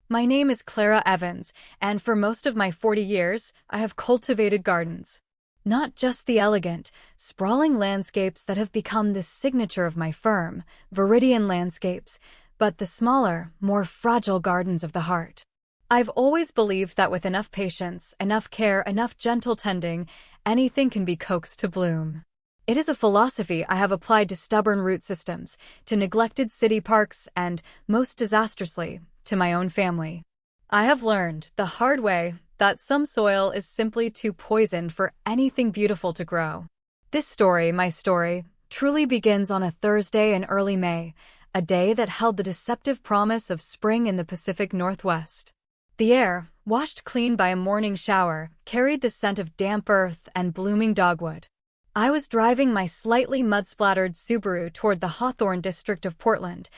My name is Clara Evans, and for most of my 40 years, I have cultivated gardens. Not just the elegant, sprawling landscapes that have become the signature of my firm, Viridian Landscapes, but the smaller, more fragile gardens of the heart. I've always believed that with enough patience, enough care, enough gentle tending, anything can be coaxed to bloom. It is a philosophy I have applied to stubborn root systems, to neglected city parks, and, most disastrously, to my own family. I have learned, the hard way, that some soil is simply too poisoned for anything beautiful to grow. This story, my story, truly begins on a Thursday in early May, a day that held the deceptive promise of spring in the Pacific Northwest. The air, washed clean by a morning shower, carried the scent of damp earth and blooming dogwood. I was driving my slightly mud-splattered Subaru toward the Hawthorne district of Portland,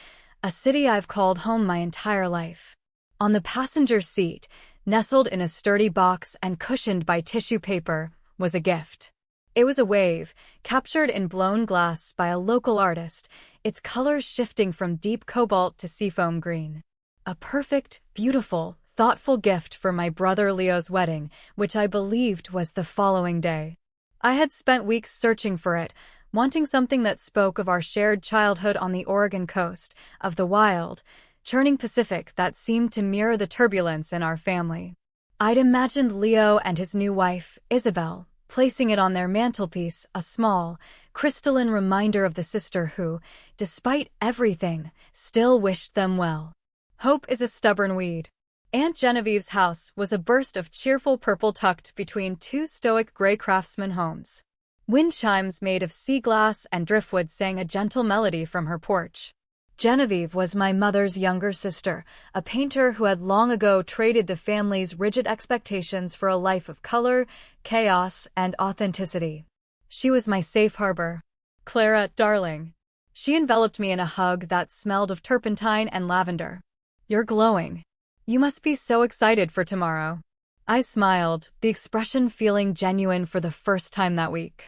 a city I've called home my entire life. On the passenger seat, nestled in a sturdy box and cushioned by tissue paper, was a gift. It was a wave, captured in blown glass by a local artist, its colors shifting from deep cobalt to seafoam green. A perfect, beautiful, thoughtful gift for my brother Leo's wedding, which I believed was the following day. I had spent weeks searching for it, wanting something that spoke of our shared childhood on the Oregon coast, of the wild, churning Pacific that seemed to mirror the turbulence in our family. I'd imagined Leo and his new wife, Isabel, placing it on their mantelpiece, a small, crystalline reminder of the sister who, despite everything, still wished them well. Hope is a stubborn weed. Aunt Genevieve's house was a burst of cheerful purple tucked between two stoic gray craftsman homes. Wind chimes made of sea glass and driftwood sang a gentle melody from her porch. Genevieve was my mother's younger sister, a painter who had long ago traded the family's rigid expectations for a life of color, chaos, and authenticity. She was my safe harbor. Clara, darling. She enveloped me in a hug that smelled of turpentine and lavender. You're glowing. You must be so excited for tomorrow. I smiled, the expression feeling genuine for the first time that week.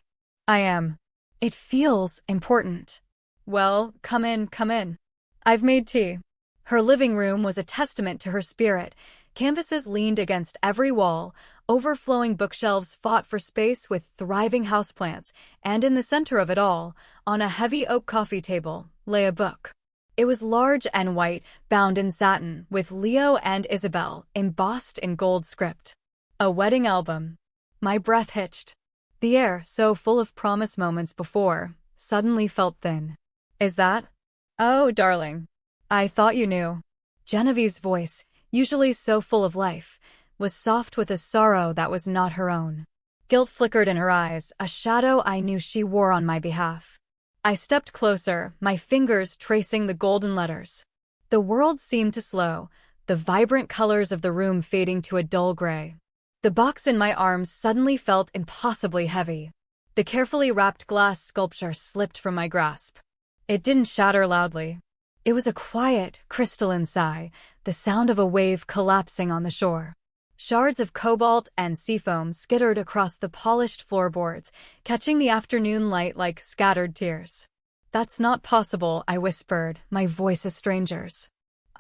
I am. It feels important. Well, come in, come in. I've made tea. Her living room was a testament to her spirit. Canvases leaned against every wall, overflowing bookshelves fought for space with thriving houseplants, and in the center of it all, on a heavy oak coffee table, lay a book. It was large and white, bound in satin, with Leo and Isabel embossed in gold script. A wedding album. My breath hitched. The air, so full of promise moments before, suddenly felt thin. Is that? Oh, darling. I thought you knew. Genevieve's voice, usually so full of life, was soft with a sorrow that was not her own. Guilt flickered in her eyes, a shadow I knew she wore on my behalf. I stepped closer, my fingers tracing the golden letters. The world seemed to slow, the vibrant colors of the room fading to a dull gray. The box in my arms suddenly felt impossibly heavy. The carefully wrapped glass sculpture slipped from my grasp. It didn't shatter loudly. It was a quiet, crystalline sigh, the sound of a wave collapsing on the shore. Shards of cobalt and seafoam skittered across the polished floorboards, catching the afternoon light like scattered tears. That's not possible, I whispered, my voice a stranger's.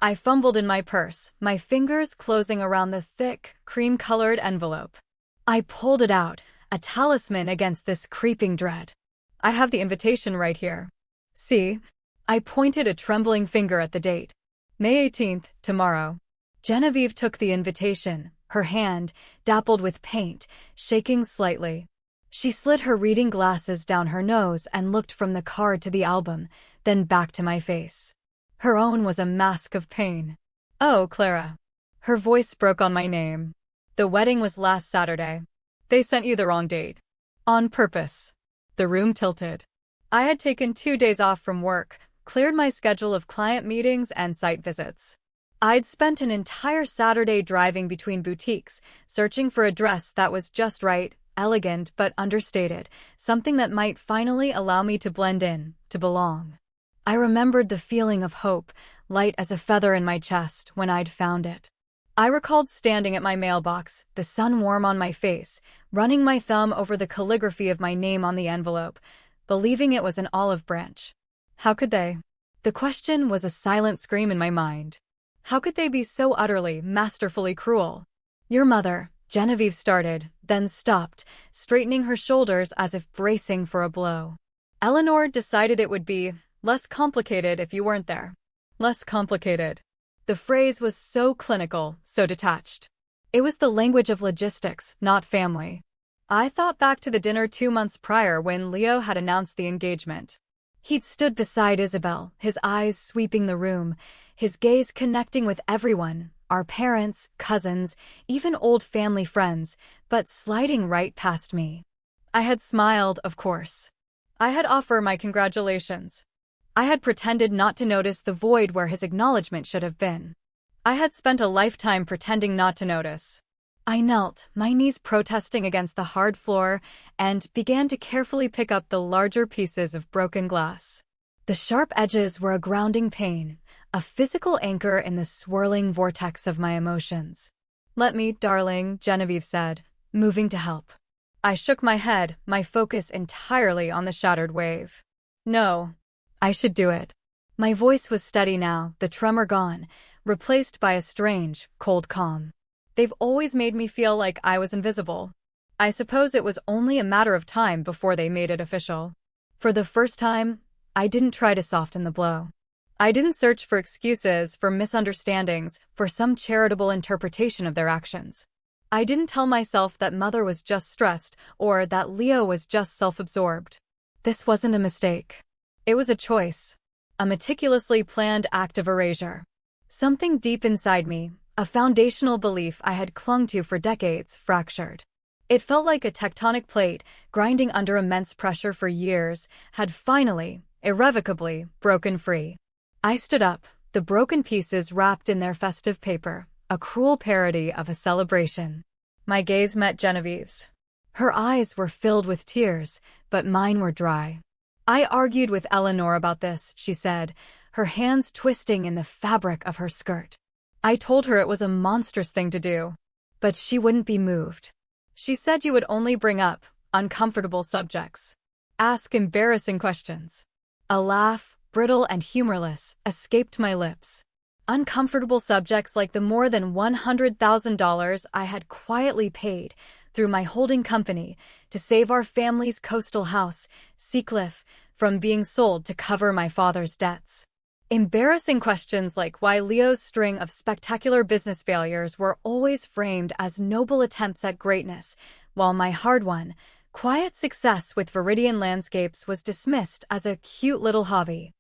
I fumbled in my purse, my fingers closing around the thick, cream-colored envelope. I pulled it out, a talisman against this creeping dread. I have the invitation right here. See? I pointed a trembling finger at the date. May 18th, tomorrow. Genevieve took the invitation, her hand, dappled with paint, shaking slightly. She slid her reading glasses down her nose and looked from the card to the album, then back to my face. Her own was a mask of pain. Oh, Clara. Her voice broke on my name. The wedding was last Saturday. They sent you the wrong date. On purpose. The room tilted. I had taken 2 days off from work, cleared my schedule of client meetings and site visits. I'd spent an entire Saturday driving between boutiques, searching for a dress that was just right, elegant but understated, something that might finally allow me to blend in, to belong. I remembered the feeling of hope, light as a feather in my chest, when I'd found it. I recalled standing at my mailbox, the sun warm on my face, running my thumb over the calligraphy of my name on the envelope, believing it was an olive branch. How could they? The question was a silent scream in my mind. How could they be so utterly, masterfully cruel? Your mother, Genevieve started, then stopped, straightening her shoulders as if bracing for a blow. Eleanor decided it would be less complicated if you weren't there. Less complicated. The phrase was so clinical, so detached. It was the language of logistics, not family. I thought back to the dinner 2 months prior when Leo had announced the engagement. He'd stood beside Isabel, his eyes sweeping the room, his gaze connecting with everyone, our parents, cousins, even old family friends, but sliding right past me. I had smiled, of course. I had offered my congratulations. I had pretended not to notice the void where his acknowledgement should have been. I had spent a lifetime pretending not to notice. I knelt, my knees protesting against the hard floor, and began to carefully pick up the larger pieces of broken glass. The sharp edges were a grounding pain, a physical anchor in the swirling vortex of my emotions. "Let me, darling," Genevieve said, moving to help. I shook my head, my focus entirely on the shattered wave. No, I should do it. My voice was steady now, the tremor gone, replaced by a strange, cold calm. They've always made me feel like I was invisible. I suppose it was only a matter of time before they made it official. For the first time, I didn't try to soften the blow. I didn't search for excuses, for misunderstandings, for some charitable interpretation of their actions. I didn't tell myself that Mother was just stressed or that Leo was just self-absorbed. This wasn't a mistake. It was a choice. A meticulously planned act of erasure. Something deep inside me, a foundational belief I had clung to for decades, fractured. It felt like a tectonic plate, grinding under immense pressure for years, had finally, irrevocably, broken free. I stood up, the broken pieces wrapped in their festive paper, a cruel parody of a celebration. My gaze met Genevieve's. Her eyes were filled with tears, but mine were dry. "I argued with Eleanor about this," she said, her hands twisting in the fabric of her skirt. "I told her it was a monstrous thing to do. But she wouldn't be moved. She said you would only bring up uncomfortable subjects. Ask embarrassing questions." A laugh, brittle and humorless, escaped my lips. Uncomfortable subjects like the more than $100,000 I had quietly paid through my holding company to save our family's coastal house, Seacliff, from being sold to cover my father's debts. Embarrassing questions like why Leo's string of spectacular business failures were always framed as noble attempts at greatness, while my hard-won, quiet success with Viridian Landscapes was dismissed as a cute little hobby.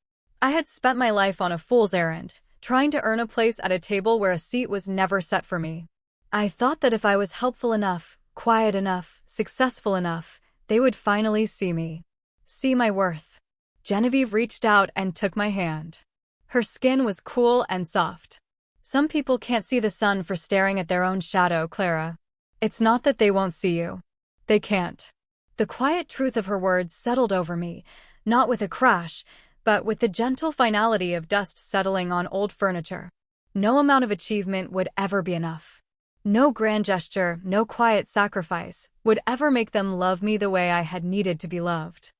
I had spent my life on a fool's errand, trying to earn a place at a table where a seat was never set for me. I thought that if I was helpful enough, quiet enough, successful enough, they would finally see me. See my worth. Genevieve reached out and took my hand. Her skin was cool and soft. "Some people can't see the sun for staring at their own shadow, Clara. It's not that they won't see you. They can't." The quiet truth of her words settled over me, not with a crash, but with the gentle finality of dust settling on old furniture. No amount of achievement would ever be enough. No grand gesture, no quiet sacrifice, would ever make them love me the way I had needed to be loved.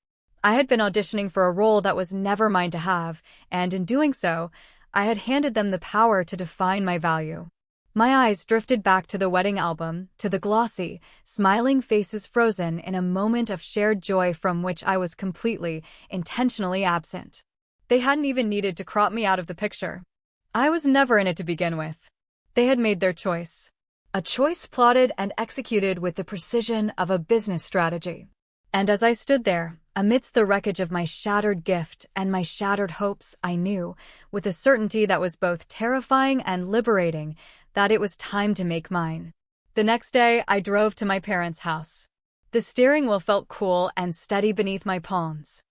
I had been auditioning for a role that was never mine to have, and in doing so, I had handed them the power to define my value. My eyes drifted back to the wedding album, to the glossy, smiling faces frozen in a moment of shared joy from which I was completely, intentionally absent. They hadn't even needed to crop me out of the picture. I was never in it to begin with. They had made their choice. A choice plotted and executed with the precision of a business strategy. And as I stood there, amidst the wreckage of my shattered gift and my shattered hopes, I knew, with a certainty that was both terrifying and liberating, that it was time to make mine. The next day, I drove to my parents' house. The steering wheel felt cool and steady beneath my palms.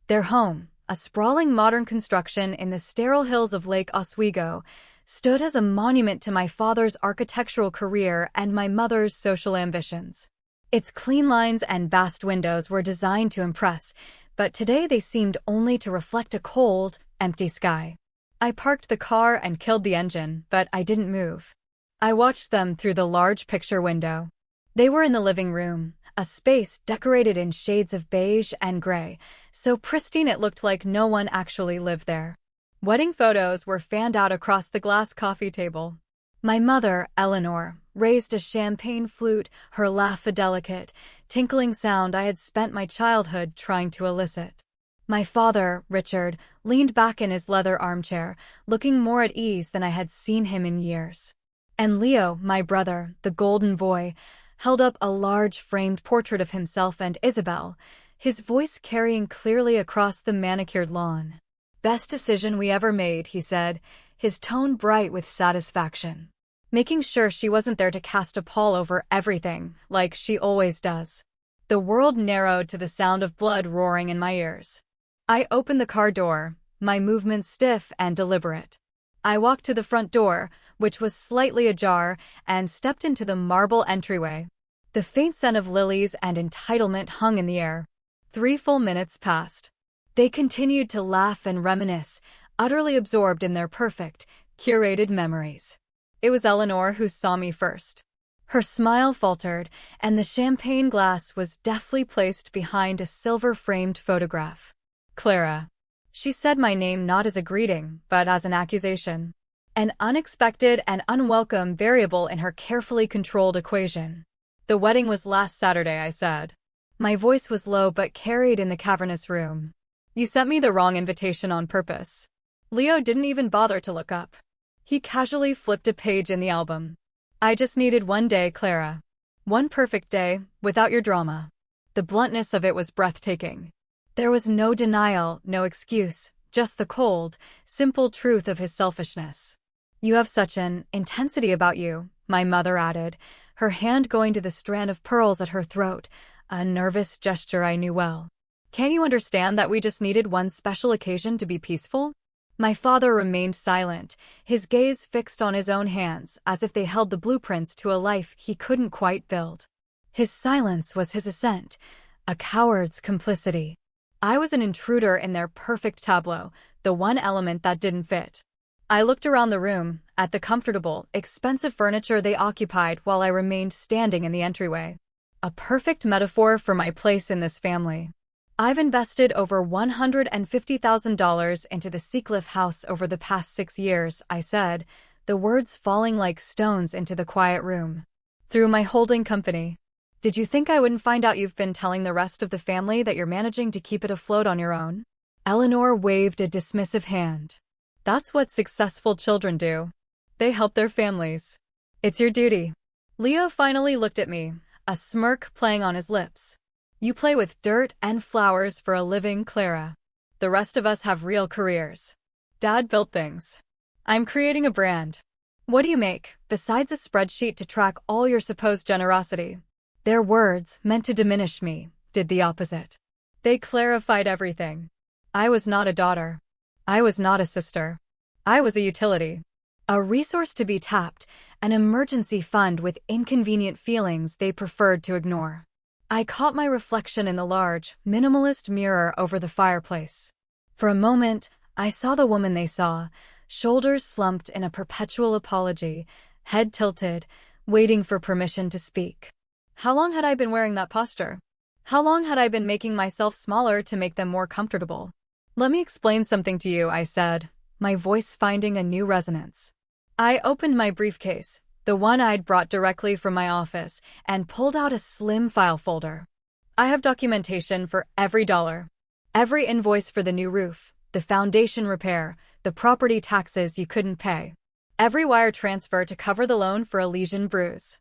Their home, a sprawling modern construction in the sterile hills of Lake Oswego, stood as a monument to my father's architectural career and my mother's social ambitions. Its clean lines and vast windows were designed to impress, but today they seemed only to reflect a cold, empty sky. I parked the car and killed the engine, but I didn't move. I watched them through the large picture window. They were in the living room, a space decorated in shades of beige and gray, so pristine it looked like no one actually lived there. Wedding photos were fanned out across the glass coffee table. My mother, Eleanor, raised a champagne flute, her laugh a delicate, tinkling sound I had spent my childhood trying to elicit. My father, Richard, leaned back in his leather armchair, looking more at ease than I had seen him in years. And Leo, my brother, the golden boy, held up a large framed portrait of himself and Isabel, his voice carrying clearly across the manicured lawn. "Best decision we ever made," he said, his tone bright with satisfaction. Making sure she wasn't there to cast a pall over everything, like she always does. The world narrowed to the sound of blood roaring in my ears. I opened the car door, my movements stiff and deliberate. I walked to the front door, which was slightly ajar, and stepped into the marble entryway. The faint scent of lilies and entitlement hung in the air. 3 full minutes passed. They continued to laugh and reminisce, utterly absorbed in their perfect, curated memories. It was Eleanor who saw me first. Her smile faltered, and the champagne glass was deftly placed behind a silver-framed photograph. "Clara." She said my name not as a greeting, but as an accusation. An unexpected and unwelcome variable in her carefully controlled equation. "The wedding was last Saturday," I said. My voice was low but carried in the cavernous room. "You sent me the wrong invitation on purpose." Leo didn't even bother to look up. He casually flipped a page in the album. "I just needed one day, Clara. One perfect day, without your drama." The bluntness of it was breathtaking. There was no denial, no excuse, just the cold, simple truth of his selfishness. "You have such an intensity about you," my mother added, her hand going to the strand of pearls at her throat, a nervous gesture I knew well. "Can't you understand that we just needed one special occasion to be peaceful?" My father remained silent, his gaze fixed on his own hands, as if they held the blueprints to a life he couldn't quite build. His silence was his assent, a coward's complicity. I was an intruder in their perfect tableau, the one element that didn't fit. I looked around the room, at the comfortable, expensive furniture they occupied while I remained standing in the entryway. A perfect metaphor for my place in this family. "I've invested over $150,000 into the Seacliff house over the past 6 years," I said, the words falling like stones into the quiet room. "Through my holding company. Did you think I wouldn't find out you've been telling the rest of the family that you're managing to keep it afloat on your own?" Eleanor waved a dismissive hand. "That's what successful children do. They help their families. It's your duty." Leo finally looked at me, a smirk playing on his lips. "You play with dirt and flowers for a living, Clara. The rest of us have real careers. Dad built things. I'm creating a brand. What do you make, besides a spreadsheet to track all your supposed generosity?" Their words, meant to diminish me, did the opposite. They clarified everything. I was not a daughter. I was not a sister. I was a utility. A resource to be tapped, an emergency fund with inconvenient feelings they preferred to ignore. I caught my reflection in the large, minimalist mirror over the fireplace. For a moment, I saw the woman they saw, shoulders slumped in a perpetual apology, head tilted, waiting for permission to speak. How long had I been wearing that posture? How long had I been making myself smaller to make them more comfortable? "Let me explain something to you," I said, my voice finding a new resonance. I opened my briefcase, the one I'd brought directly from my office, and pulled out a slim file folder. "I have documentation for every dollar. Every invoice for the new roof, the foundation repair, the property taxes you couldn't pay. Every wire transfer to cover the loan for Elysian Brews."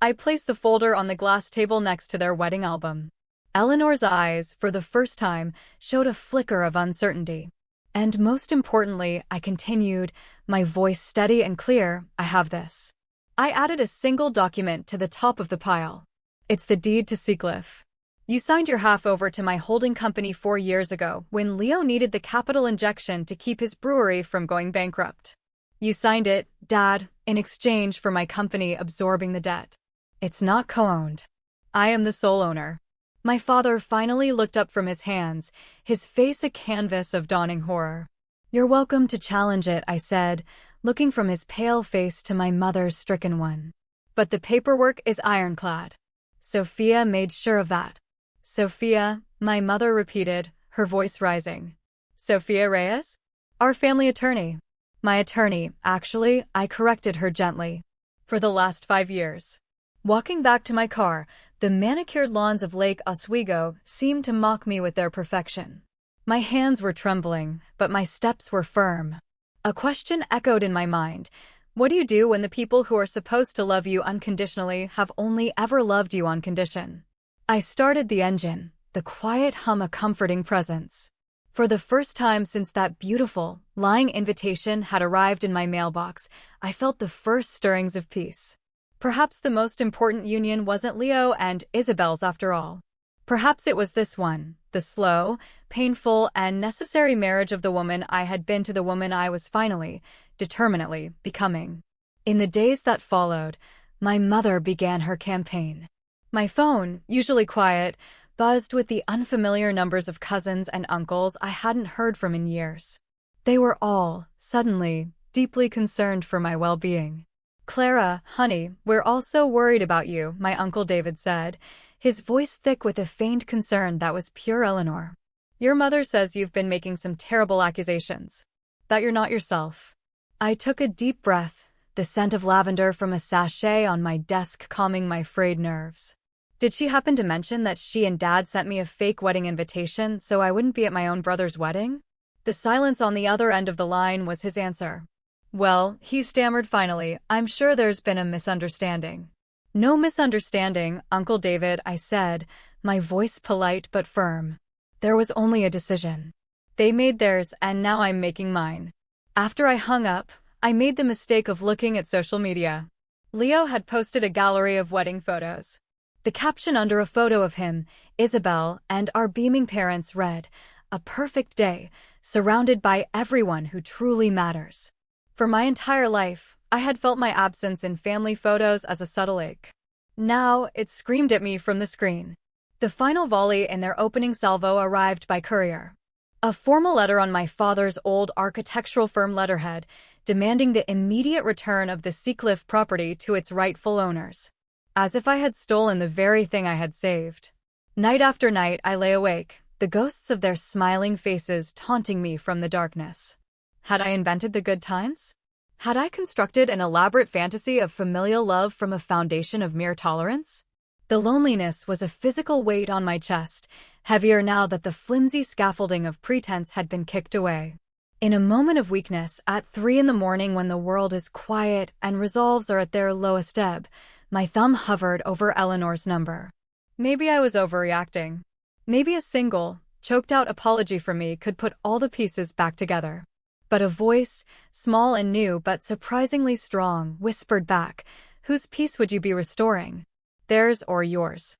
I placed the folder on the glass table next to their wedding album. Eleanor's eyes, for the first time, showed a flicker of uncertainty. "And most importantly," I continued, my voice steady and clear, "I have this." I added a single document to the top of the pile. "It's the deed to Seacliff. You signed your half over to my holding company 4 years ago when Leo needed the capital injection to keep his brewery from going bankrupt. You signed it, Dad, in exchange for my company absorbing the debt. It's not co-owned. I am the sole owner." My father finally looked up from his hands, his face a canvas of dawning horror. "You're welcome to challenge it," I said, looking from his pale face to my mother's stricken one. "But the paperwork is ironclad. Sophia made sure of that." "Sophia," my mother repeated, her voice rising. "Sophia Reyes? Our family attorney. My attorney, actually, I corrected her gently. For the last 5 years. Walking back to my car, the manicured lawns of Lake Oswego seemed to mock me with their perfection. My hands were trembling, but my steps were firm. A question echoed in my mind. What do you do when the people who are supposed to love you unconditionally have only ever loved you on condition? I started the engine, the quiet hum a comforting presence. For the first time since that beautiful, lying invitation had arrived in my mailbox, I felt the first stirrings of peace. Perhaps the most important union wasn't Leo and Isabel's after all. Perhaps it was this one, the slow, painful, and necessary marriage of the woman I had been to the woman I was finally, determinately, becoming. In the days that followed, my mother began her campaign. My phone, usually quiet, buzzed with the unfamiliar numbers of cousins and uncles I hadn't heard from in years. They were all, suddenly, deeply concerned for my well-being. "Clara, honey, we're all so worried about you," my Uncle David said, his voice thick with a feigned concern that was pure Eleanor. "Your mother says you've been making some terrible accusations. That you're not yourself." I took a deep breath, the scent of lavender from a sachet on my desk calming my frayed nerves. Did she happen to mention that she and Dad sent me a fake wedding invitation so I wouldn't be at my own brother's wedding? The silence on the other end of the line was his answer. "Well," he stammered finally, "I'm sure there's been a misunderstanding." "No misunderstanding, Uncle David," I said, my voice polite but firm. "There was only a decision. They made theirs and now I'm making mine." After I hung up, I made the mistake of looking at social media. Leo had posted a gallery of wedding photos. The caption under a photo of him, Isabel, and our beaming parents read, "A perfect day, surrounded by everyone who truly matters." For my entire life, I had felt my absence in family photos as a subtle ache. Now, it screamed at me from the screen. The final volley in their opening salvo arrived by courier. A formal letter on my father's old architectural firm letterhead, demanding the immediate return of the Seacliff property to its rightful owners. As if I had stolen the very thing I had saved. Night after night I lay awake, the ghosts of their smiling faces taunting me from the darkness. Had I invented the good times? Had I constructed an elaborate fantasy of familial love from a foundation of mere tolerance? The loneliness was a physical weight on my chest, heavier now that the flimsy scaffolding of pretense had been kicked away. In a moment of weakness, at 3 a.m. when the world is quiet and resolves are at their lowest ebb, my thumb hovered over Eleanor's number. Maybe I was overreacting. Maybe a single, choked-out apology from me could put all the pieces back together. But a voice, small and new but surprisingly strong, whispered back, "Whose peace would you be restoring? Theirs or yours?"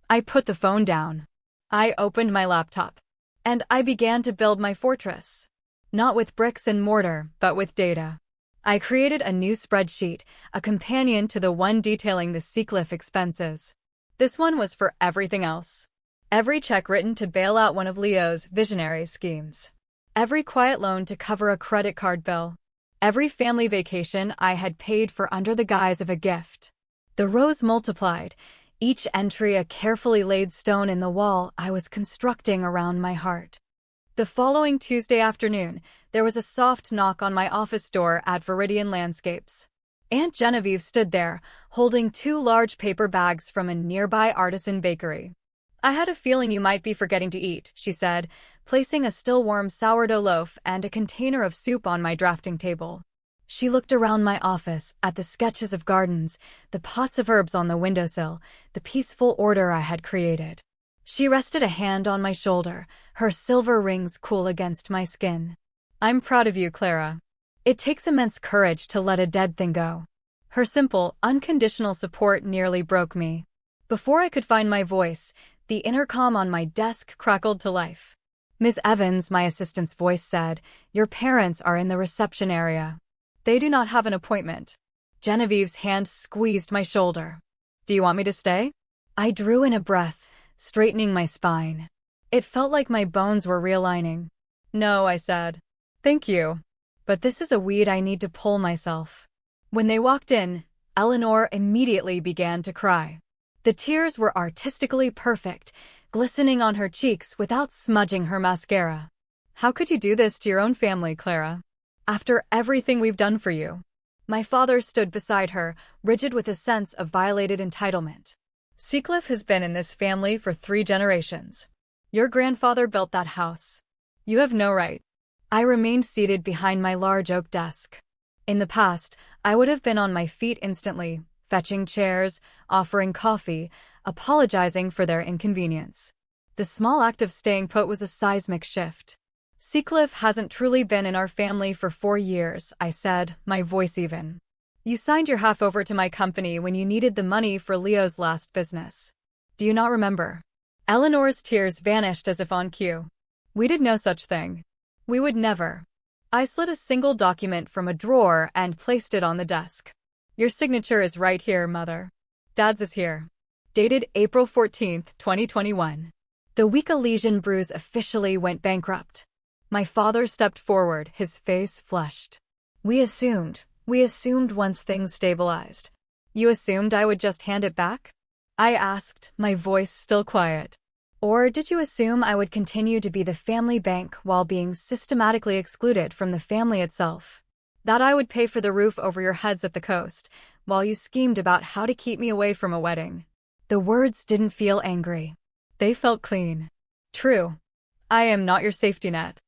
I put the phone down. I opened my laptop. And I began to build my fortress. Not with bricks and mortar, but with data. I created a new spreadsheet, a companion to the one detailing the Seacliff expenses. This one was for everything else. Every check written to bail out one of Leo's visionary schemes. Every quiet loan to cover a credit card bill. Every family vacation I had paid for under the guise of a gift. The rows multiplied, each entry a carefully laid stone in the wall I was constructing around my heart. The following Tuesday afternoon, there was a soft knock on my office door at Viridian Landscapes. Aunt Genevieve stood there, holding 2 large paper bags from a nearby artisan bakery. "I had a feeling you might be forgetting to eat," she said, placing a still-warm sourdough loaf and a container of soup on my drafting table. She looked around my office, at the sketches of gardens, the pots of herbs on the windowsill, the peaceful order I had created. She rested a hand on my shoulder, her silver rings cool against my skin. "I'm proud of you, Clara. It takes immense courage to let a dead thing go." Her simple, unconditional support nearly broke me. Before I could find my voice, the intercom on my desk crackled to life. "Miss Evans," my assistant's voice said, "your parents are in the reception area. They do not have an appointment." Genevieve's hand squeezed my shoulder. "Do you want me to stay?" I drew in a breath, straightening my spine. It felt like my bones were realigning. "No," I said. "Thank you. But this is a weed I need to pull myself." When they walked in, Eleanor immediately began to cry. The tears were artistically perfect, glistening on her cheeks without smudging her mascara. How could you do this to your own family, Clara? After everything we've done for you. My father stood beside her, rigid with a sense of violated entitlement. Seacliff has been in this family for 3 generations. Your grandfather built that house. You have no right. I remained seated behind my large oak desk. In the past, I would have been on my feet instantly, fetching chairs, offering coffee, apologizing for their inconvenience. The small act of staying put was a seismic shift. Seacliff hasn't truly been in our family for 4 years, I said, my voice even. You signed your half over to my company when you needed the money for Leo's last business. Do you not remember? Eleanor's tears vanished as if on cue. We did no such thing. We would never. I slid a single document from a drawer and placed it on the desk. Your signature is right here, Mother. Dad's is here. Dated April 14, 2021. The week Elysian Brews officially went bankrupt. My father stepped forward, his face flushed. We assumed once things stabilized. You assumed I would just hand it back? I asked, my voice still quiet. Or did you assume I would continue to be the family bank while being systematically excluded from the family itself? That I would pay for the roof over your heads at the coast, while you schemed about how to keep me away from a wedding? The words didn't feel angry. They felt clean. True. I am not your safety net.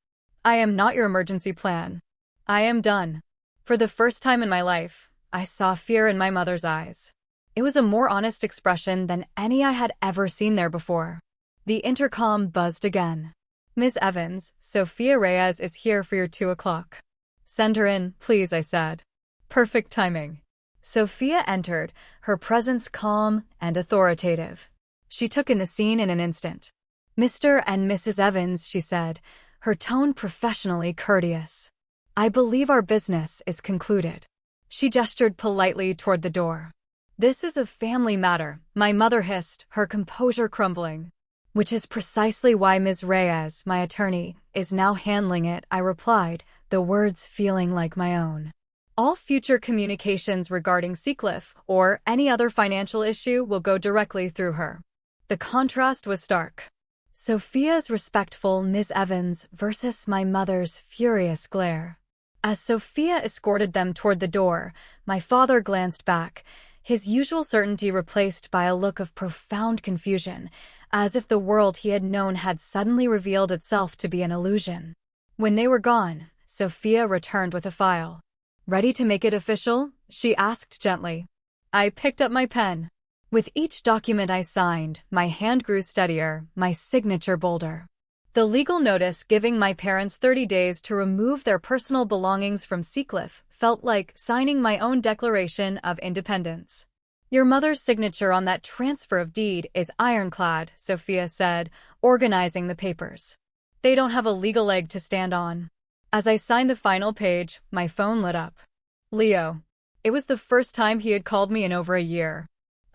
I am not your emergency plan. I am done. For the first time in my life, I saw fear in my mother's eyes. It was a more honest expression than any I had ever seen there before. The intercom buzzed again. Ms. Evans, Sophia Reyes is here for your 2 o'clock. Send her in, please, I said. Perfect timing. Sophia entered, her presence calm and authoritative. She took in the scene in an instant. Mr. and Mrs. Evans, she said, her tone professionally courteous. I believe our business is concluded. She gestured politely toward the door. This is a family matter, my mother hissed, her composure crumbling. Which is precisely why Ms. Reyes, my attorney, is now handling it, I replied, the words feeling like my own. All future communications regarding Seacliff or any other financial issue will go directly through her. The contrast was stark. Sophia's respectful Ms. Evans versus my mother's furious glare. As Sophia escorted them toward the door, my father glanced back, his usual certainty replaced by a look of profound confusion, as if the world he had known had suddenly revealed itself to be an illusion. When they were gone, Sophia returned with a file. Ready to make it official? She asked gently. I picked up my pen. With each document I signed, my hand grew steadier, my signature bolder. The legal notice giving my parents 30 days to remove their personal belongings from Seacliff felt like signing my own Declaration of Independence. Your mother's signature on that transfer of deed is ironclad, Sophia said, organizing the papers. They don't have a legal leg to stand on. As I signed the final page, my phone lit up. Leo. It was the first time he had called me in over a year.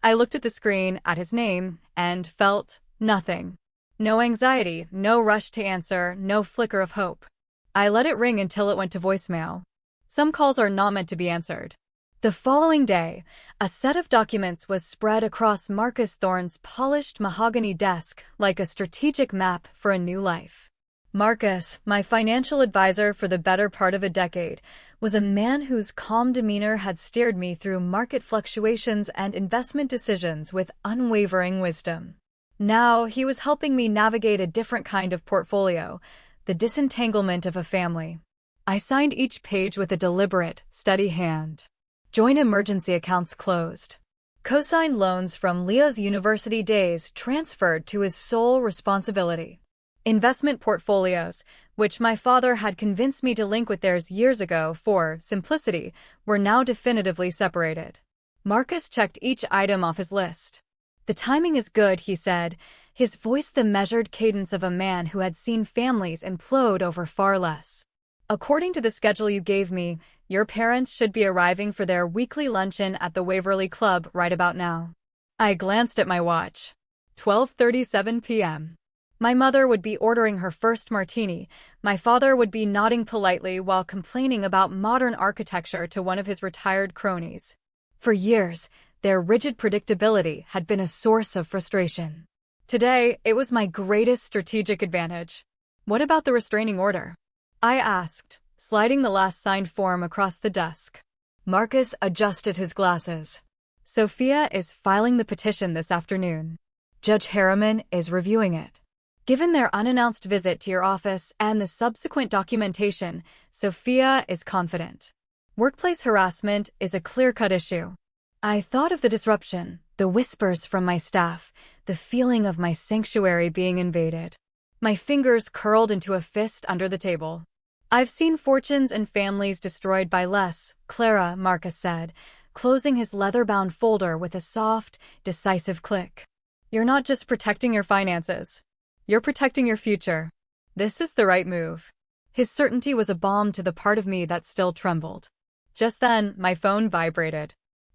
I looked at the screen, at his name, and felt nothing. No anxiety, no rush to answer, no flicker of hope. I let it ring until it went to voicemail. Some calls are not meant to be answered. The following day, a set of documents was spread across Marcus Thorne's polished mahogany desk like a strategic map for a new life. Marcus, my financial advisor for the better part of a decade, was a man whose calm demeanor had steered me through market fluctuations and investment decisions with unwavering wisdom. Now, he was helping me navigate a different kind of portfolio, the disentanglement of a family. I signed each page with a deliberate, steady hand. Joint emergency accounts closed. Co-signed loans from Leo's university days transferred to his sole responsibility. Investment portfolios, which my father had convinced me to link with theirs years ago for simplicity, were now definitively separated. Marcus checked each item off his list. The timing is good, he said, his voice the measured cadence of a man who had seen families implode over far less. According to the schedule you gave me, your parents should be arriving for their weekly luncheon at the Waverly Club right about now. I glanced at my watch. 12:37 p.m. My mother would be ordering her first martini. My father would be nodding politely while complaining about modern architecture to one of his retired cronies. For years, their rigid predictability had been a source of frustration. Today, it was my greatest strategic advantage. What about the restraining order? I asked, sliding the last signed form across the desk. Marcus adjusted his glasses. Sophia is filing the petition this afternoon. Judge Harriman is reviewing it. Given their unannounced visit to your office and the subsequent documentation, Sophia is confident. Workplace harassment is a clear-cut issue. I thought of the disruption, the whispers from my staff, the feeling of my sanctuary being invaded. My fingers curled into a fist under the table. I've seen fortunes and families destroyed by less, Clara, Marcus said, closing his leather-bound folder with a soft, decisive click. You're not just protecting your finances. You're protecting your future. This is the right move. His certainty was a balm to the part of me that still trembled. Just then, my phone vibrated.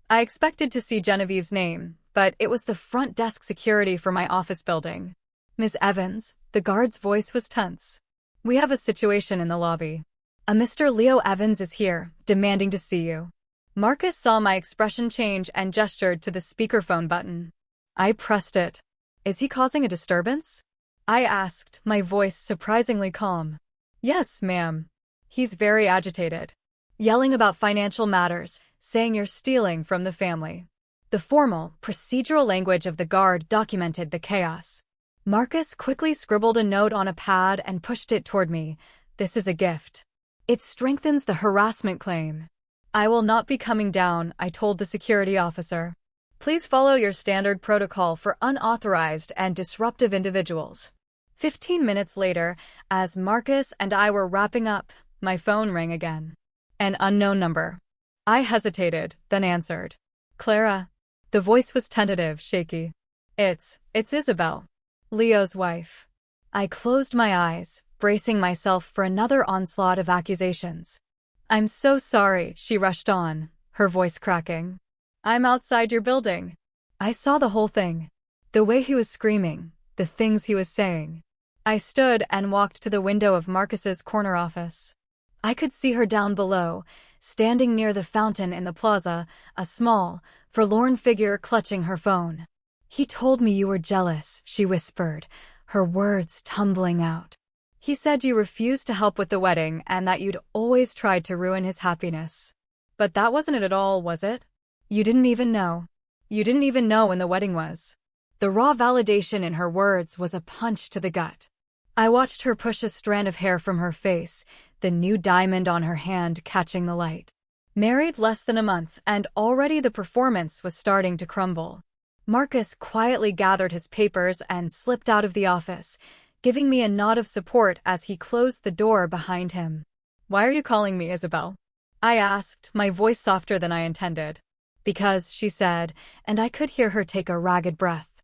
I expected to see Genevieve's name, but it was the front desk security for my office building. Ms. Evans, the guard's voice was tense. We have a situation in the lobby. A Mr. Leo Evans is here, demanding to see you. Marcus saw my expression change and gestured to the speakerphone button. I pressed it. Is he causing a disturbance? I asked, my voice surprisingly calm. Yes, ma'am. He's very agitated. Yelling about financial matters, saying you're stealing from the family. The formal, procedural language of the guard documented the chaos. Marcus quickly scribbled a note on a pad and pushed it toward me. This is a gift. It strengthens the harassment claim. I will not be coming down, I told the security officer. Please follow your standard protocol for unauthorized and disruptive individuals. 15 minutes later, as Marcus and I were wrapping up, my phone rang again. An unknown number. I hesitated, then answered. Clara. The voice was tentative, shaky. It's Isabel. Leo's wife. I closed my eyes, bracing myself for another onslaught of accusations. I'm so sorry, she rushed on, her voice cracking. I'm outside your building. I saw the whole thing. The way he was screaming, the things he was saying. I stood and walked to the window of Marcus's corner office. I could see her down below, standing near the fountain in the plaza, a small, forlorn figure clutching her phone. He told me you were jealous, she whispered, her words tumbling out. He said you refused to help with the wedding and that you'd always tried to ruin his happiness. But that wasn't it at all, was it? You didn't even know. You didn't even know when the wedding was. The raw validation in her words was a punch to the gut. I watched her push a strand of hair from her face, the new diamond on her hand catching the light. Married less than a month, and already the performance was starting to crumble. Marcus quietly gathered his papers and slipped out of the office, giving me a nod of support as he closed the door behind him. Why are you calling me, Isabel? I asked, my voice softer than I intended. Because, she said, and I could hear her take a ragged breath.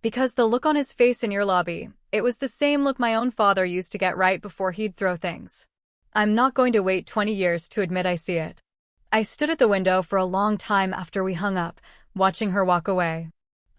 Because the look on his face in your lobby, it was the same look my own father used to get right before he'd throw things. I'm not going to wait 20 years to admit I see it. I stood at the window for a long time after we hung up, watching her walk away.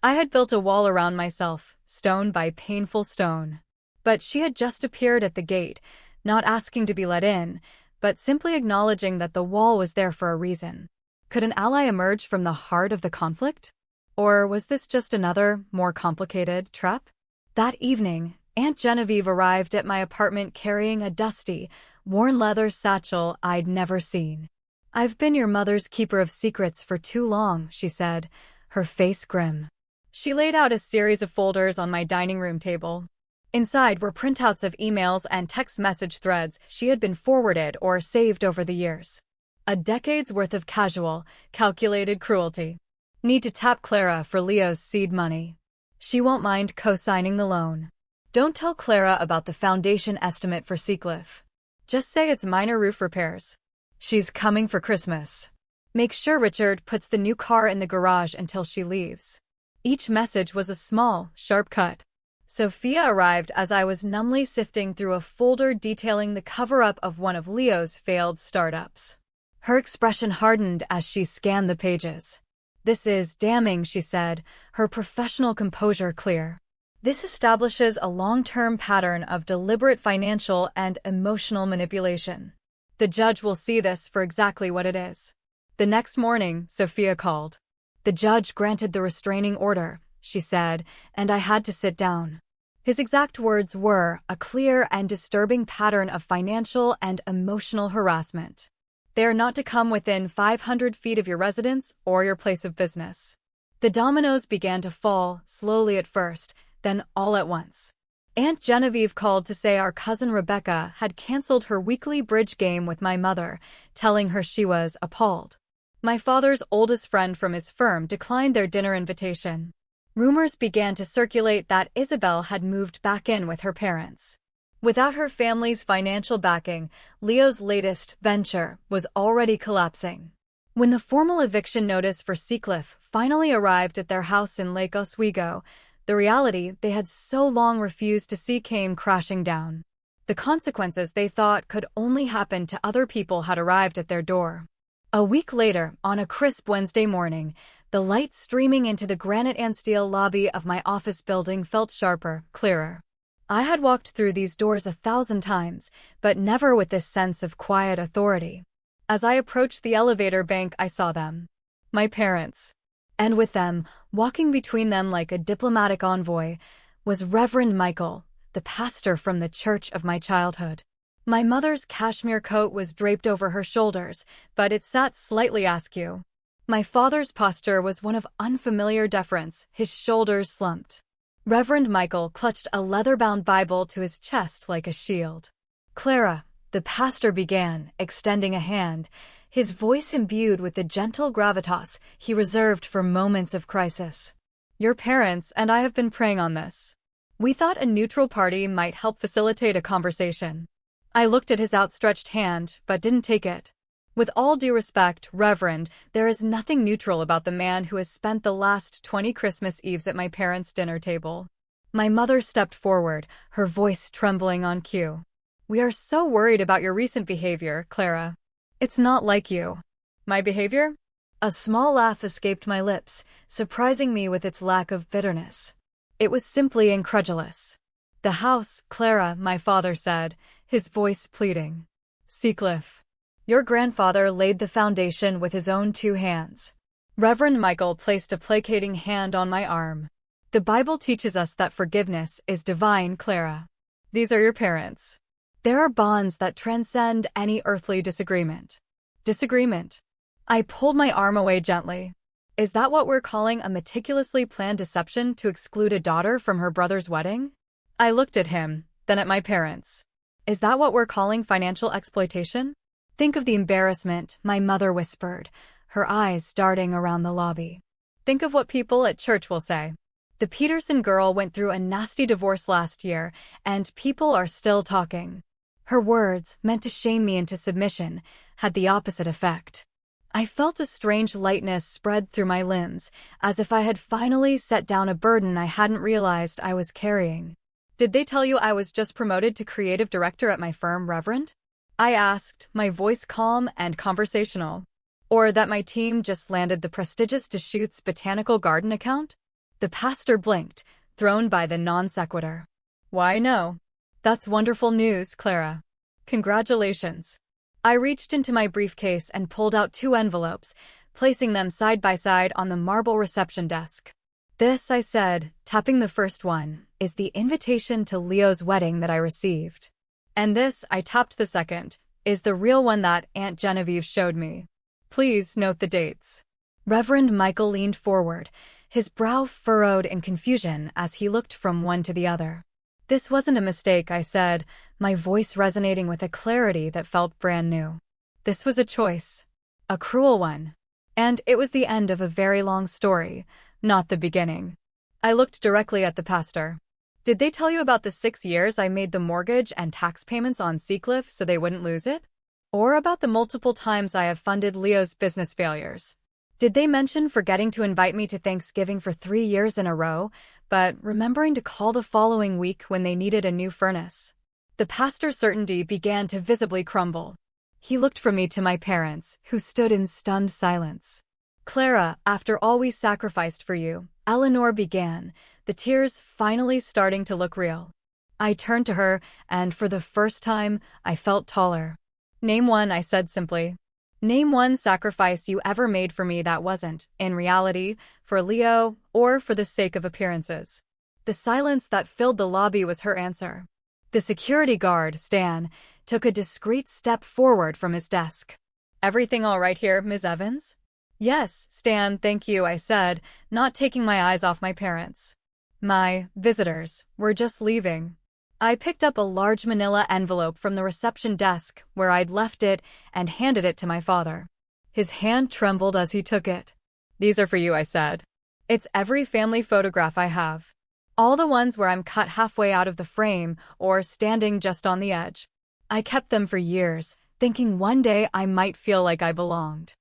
I had built a wall around myself, stone by painful stone. But she had just appeared at the gate, not asking to be let in, but simply acknowledging that the wall was there for a reason. Could an ally emerge from the heart of the conflict? Or was this just another, more complicated, trap? That evening, Aunt Genevieve arrived at my apartment carrying a dusty, worn leather satchel I'd never seen. I've been your mother's keeper of secrets for too long, she said, her face grim. She laid out a series of folders on my dining room table. Inside were printouts of emails and text message threads she had been forwarded or saved over the years. A decade's worth of casual, calculated cruelty. Need to tap Clara for Leo's seed money. She won't mind co-signing the loan. Don't tell Clara about the foundation estimate for Seacliff. Just say it's minor roof repairs. She's coming for Christmas. Make sure Richard puts the new car in the garage until she leaves. Each message was a small, sharp cut. Sophia arrived as I was numbly sifting through a folder detailing the cover-up of one of Leo's failed startups. Her expression hardened as she scanned the pages. This is damning, she said, her professional composure clear. This establishes a long-term pattern of deliberate financial and emotional manipulation. The judge will see this for exactly what it is. The next morning, Sophia called. The judge granted the restraining order, she said, and I had to sit down. His exact words were a clear and disturbing pattern of financial and emotional harassment. They are not to come within 500 feet of your residence or your place of business. The dominoes began to fall, slowly at first, then all at once. Aunt Genevieve called to say our cousin Rebecca had canceled her weekly bridge game with my mother, telling her she was appalled. My father's oldest friend from his firm declined their dinner invitation. Rumors began to circulate that Isabel had moved back in with her parents. Without her family's financial backing, Leo's latest venture was already collapsing. When the formal eviction notice for Seacliff finally arrived at their house in Lake Oswego, the reality they had so long refused to see came crashing down. The consequences they thought could only happen to other people had arrived at their door. A week later, on a crisp Wednesday morning, the light streaming into the granite and steel lobby of my office building felt sharper, clearer. I had walked through these doors 1,000 times, but never with this sense of quiet authority. As I approached the elevator bank, I saw them. My parents. And with them, walking between them like a diplomatic envoy, was Reverend Michael, the pastor from the church of my childhood. My mother's cashmere coat was draped over her shoulders, but it sat slightly askew. My father's posture was one of unfamiliar deference, his shoulders slumped. Reverend Michael clutched a leather-bound Bible to his chest like a shield. "Clara," the pastor began, extending a hand, his voice imbued with the gentle gravitas he reserved for moments of crisis. "Your parents and I have been praying on this. We thought a neutral party might help facilitate a conversation." I looked at his outstretched hand, but didn't take it. "With all due respect, Reverend, there is nothing neutral about the man who has spent the last 20 Christmas Eves at my parents' dinner table." My mother stepped forward, her voice trembling on cue. "We are so worried about your recent behavior, Clara. It's not like you." "My behavior?" A small laugh escaped my lips, surprising me with its lack of bitterness. It was simply incredulous. "The house, Clara," my father said, his voice pleading. "Seacliff. Your grandfather laid the foundation with his own 2 hands." Reverend Michael placed a placating hand on my arm. "The Bible teaches us that forgiveness is divine, Clara. These are your parents. There are bonds that transcend any earthly disagreement." "Disagreement?" I pulled my arm away gently. "Is that what we're calling a meticulously planned deception to exclude a daughter from her brother's wedding?" I looked at him, then at my parents. "Is that what we're calling financial exploitation?" "Think of the embarrassment," my mother whispered, her eyes darting around the lobby. "Think of what people at church will say. The Peterson girl went through a nasty divorce last year, and people are still talking." Her words, meant to shame me into submission, had the opposite effect. I felt a strange lightness spread through my limbs, as if I had finally set down a burden I hadn't realized I was carrying. "Did they tell you I was just promoted to creative director at my firm, Reverend?" I asked, my voice calm and conversational. "Or that my team just landed the prestigious Deschutes Botanical Garden account?" The pastor blinked, thrown by the non sequitur. "Why, no. That's wonderful news, Clara. Congratulations." I reached into my briefcase and pulled out 2 envelopes, placing them side by side on the marble reception desk. "This," I said, tapping the first one, "is the invitation to Leo's wedding that I received. And this," I tapped the second, "is the real one that Aunt Genevieve showed me. Please note the dates." Reverend Michael leaned forward, his brow furrowed in confusion as he looked from one to the other. "This wasn't a mistake," I said, my voice resonating with a clarity that felt brand new. "This was a choice. A cruel one. And it was the end of a very long story, not the beginning." I looked directly at the pastor. "Did they tell you about the 6 years I made the mortgage and tax payments on Seacliff so they wouldn't lose it? Or about the multiple times I have funded Leo's business failures? Did they mention forgetting to invite me to Thanksgiving for 3 years in a row, but remembering to call the following week when they needed a new furnace?" The pastor's certainty began to visibly crumble. He looked from me to my parents, who stood in stunned silence. "Clara, after all we sacrificed for you," Eleanor began, the tears finally starting to look real. I turned to her, and for the first time, I felt taller. "Name one," I said simply. "Name one sacrifice you ever made for me that wasn't, in reality, for Leo or for the sake of appearances." The silence that filled the lobby was her answer. The security guard, Stan, took a discreet step forward from his desk. "Everything all right here, Ms. Evans?" "Yes, Stan, thank you," I said, not taking my eyes off my parents. "My visitors were just leaving." I picked up a large manila envelope from the reception desk where I'd left it and handed it to my father. His hand trembled as he took it. "These are for you," I said. "It's every family photograph I have. All the ones where I'm cut halfway out of the frame or standing just on the edge. I kept them for years, thinking one day I might feel like I belonged.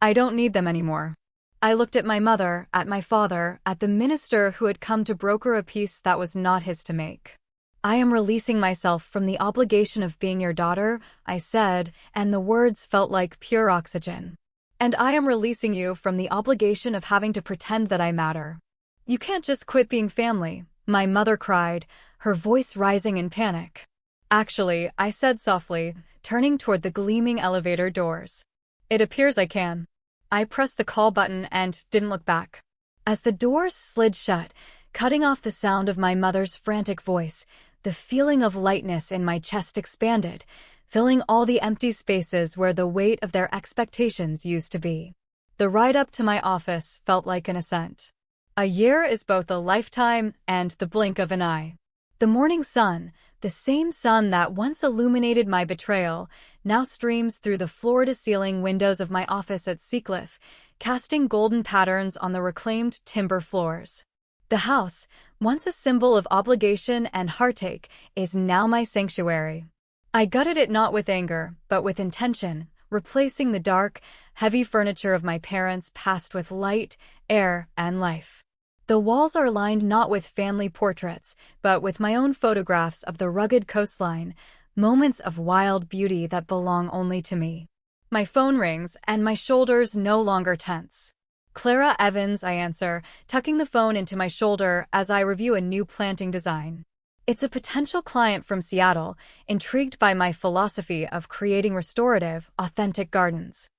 I don't need them anymore." I looked at my mother, at my father, at the minister who had come to broker a peace that was not his to make. "I am releasing myself from the obligation of being your daughter," I said, and the words felt like pure oxygen. "And I am releasing you from the obligation of having to pretend that I matter. You can't just quit being family," my mother cried, her voice rising in panic. "Actually," I said softly, turning toward the gleaming elevator doors. "It appears I can." I pressed the call button and didn't look back. As the doors slid shut, cutting off the sound of my mother's frantic voice, the feeling of lightness in my chest expanded, filling all the empty spaces where the weight of their expectations used to be. The ride up to my office felt like an ascent. A year is both a lifetime and the blink of an eye. The morning sun, the same sun that once illuminated my betrayal, now streams through the floor-to-ceiling windows of my office at Seacliff, casting golden patterns on the reclaimed timber floors. The house, once a symbol of obligation and heartache, is now my sanctuary. I gutted it not with anger, but with intention, replacing the dark, heavy furniture of my parents' past with light, air, and life. The walls are lined not with family portraits, but with my own photographs of the rugged coastline, moments of wild beauty that belong only to me. My phone rings, and my shoulders no longer tense. "Clara Evans," I answer, tucking the phone into my shoulder as I review a new planting design. It's a potential client from Seattle, intrigued by my philosophy of creating restorative, authentic gardens.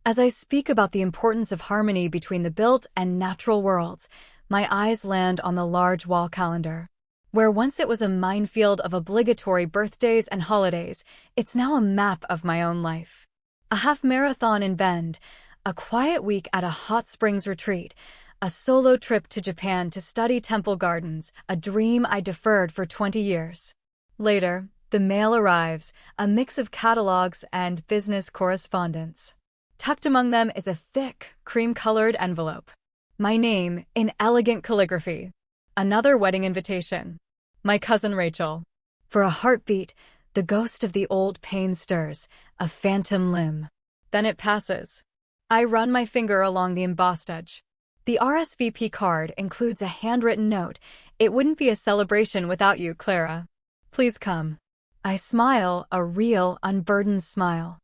As I speak about the importance of harmony between the built and natural worlds, my eyes land on the large wall calendar. Where once it was a minefield of obligatory birthdays and holidays, it's now a map of my own life. A half marathon in Bend, a quiet week at a hot springs retreat, a solo trip to Japan to study temple gardens, a dream I deferred for 20 years. Later, the mail arrives, a mix of catalogs and business correspondence. Tucked among them is a thick, cream-colored envelope. My name, in elegant calligraphy. Another wedding invitation. My cousin Rachel. For a heartbeat, the ghost of the old pain stirs, a phantom limb. Then it passes. I run my finger along the embossed edge. The RSVP card includes a handwritten note. "It wouldn't be a celebration without you, Clara. Please come." I smile, a real, unburdened smile.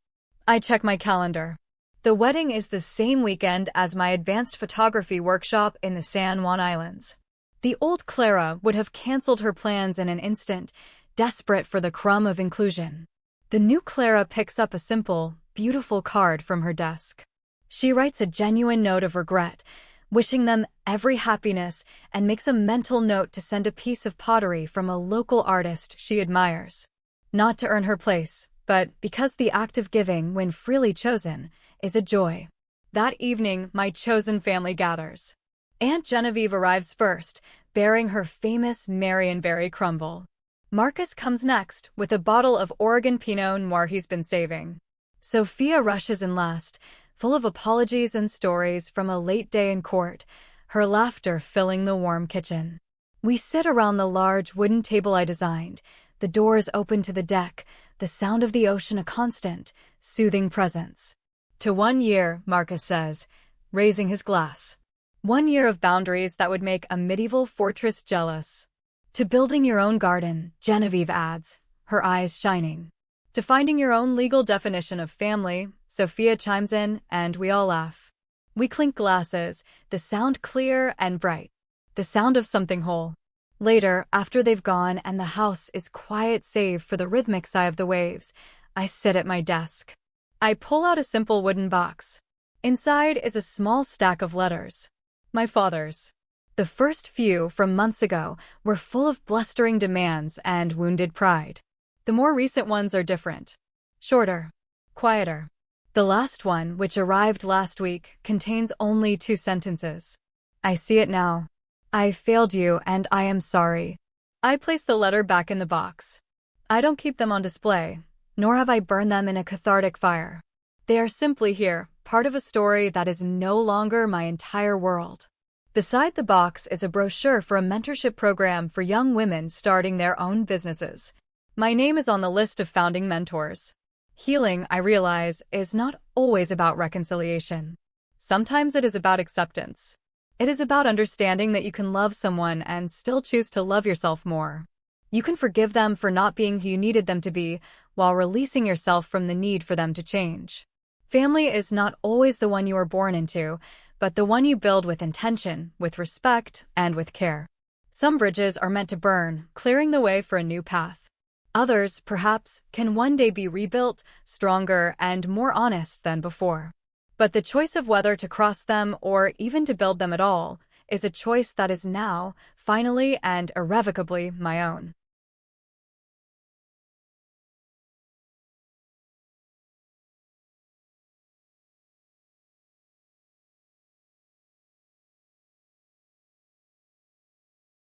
I check my calendar. The wedding is the same weekend as my advanced photography workshop in the San Juan Islands. The old Clara would have canceled her plans in an instant, desperate for the crumb of inclusion. The new Clara picks up a simple, beautiful card from her desk. She writes a genuine note of regret, wishing them every happiness, and makes a mental note to send a piece of pottery from a local artist she admires. Not to earn her place, but because the act of giving, when freely chosen, is a joy. That evening, my chosen family gathers. Aunt Genevieve arrives first, bearing her famous Marionberry crumble. Marcus comes next, with a bottle of Oregon Pinot Noir he's been saving. Sophia rushes in last, full of apologies and stories from a late day in court, her laughter filling the warm kitchen. We sit around the large wooden table I designed, the doors open to the deck, the sound of the ocean a constant, soothing presence. "To 1 year," Marcus says, raising his glass. 1 year of boundaries that would make a medieval fortress jealous. "To building your own garden," Genevieve adds, her eyes shining. "To finding your own legal definition of family," Sophia chimes in, and we all laugh. We clink glasses, the sound clear and bright. The sound of something whole. Later, after they've gone and the house is quiet save for the rhythmic sigh of the waves, I sit at my desk. I pull out a simple wooden box. Inside is a small stack of letters. My father's. The The first few, from months ago, were full of blustering demands and wounded pride. The more recent ones are different. Shorter. Quieter. The last one, which arrived last week, contains only 2 sentences. I see it now. I failed you and I am sorry. I place the letter back in the box. I don't keep them on display, nor have I burned them in a cathartic fire. They are simply here, part of a story that is no longer my entire world. Beside the box is a brochure for a mentorship program for young women starting their own businesses. My name is on the list of founding mentors. Healing, I realize, is not always about reconciliation. Sometimes it is about acceptance. It is about understanding that you can love someone and still choose to love yourself more. You can forgive them for not being who you needed them to be, while releasing yourself from the need for them to change. Family is not always the one you are born into, but the one you build with intention, with respect, and with care. Some bridges are meant to burn, clearing the way for a new path. Others, perhaps, can one day be rebuilt, stronger and more honest than before. But the choice of whether to cross them or even to build them at all is a choice that is now, finally and irrevocably, my own.